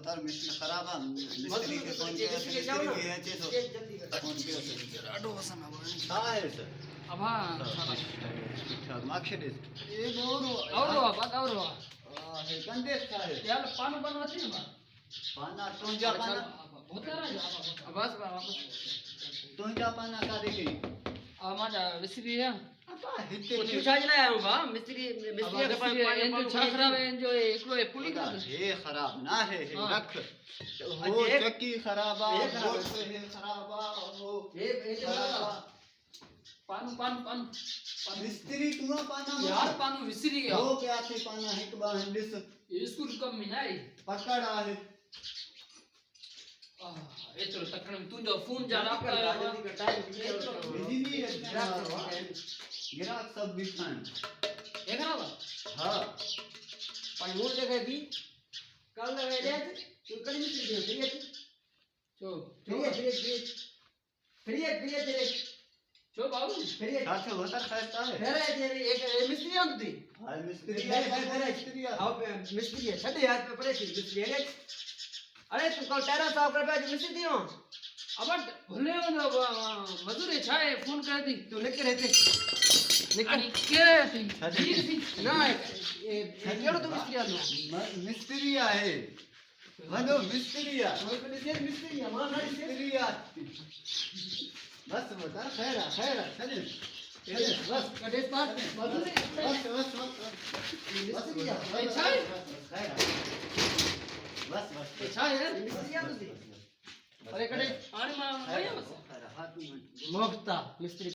तार मिस्त्री खराब है मिस्त्री के फोन किया मिस्त्री की है चे तो फोन किया राडो वसन हां है सर अब हां अच्छा मार्कशीट ये और बात और है कंदेश का है यार पानो बनवाती है बा पाना तोंजा पाना होता रहा बस तोंजा पाना का देखी माझा विसरी है आता हिते तू छाजला है बा मिस्त्री के पास एन जो छा खराब है एन जो एकलो है पुली का ये खराब ना है रख वो चक्की खराब है खराब हो ये पानु मिस्त्री तू पाना यार पानु विसरी गया वो क्या थे पाना एक बार हंडिस स्कूल कम में नहीं पकड़ आहे ये तो तकन तू जो फोन जा रहा है जल्दी का टाइम बिजली गिराक सब बिछान ये करा बा हां पण मूल जगह भी कल लगे दे तू कड़ी मिस्त्री दे जो फ्री जो बाबू साथ होता खैरता है एक मिस्त्री आंद थी हां मिस्त्री मिस्त्री हां मिस्त्री है छठे हाथ पे पड़े थी मिस्त्री है अरे तू कल टेरा साफ कर पे मिस्त्री दियो अब भले मजदूर छाए फोन कर दी तू निकल रहते निकल के थी ना ये केड़ो तू मिस्त्री आंद मिस्त्री आहे वनो मिस्त्री आ मिस्त्री है मां ना मिस्त्री आ बस बता खैर चले बस कडेस बात बस मिस्त्री है छाए बस छाए मिस्त्री आंद थी अरे कड़े पानी में बस हाथ में मोहता मिस्त्री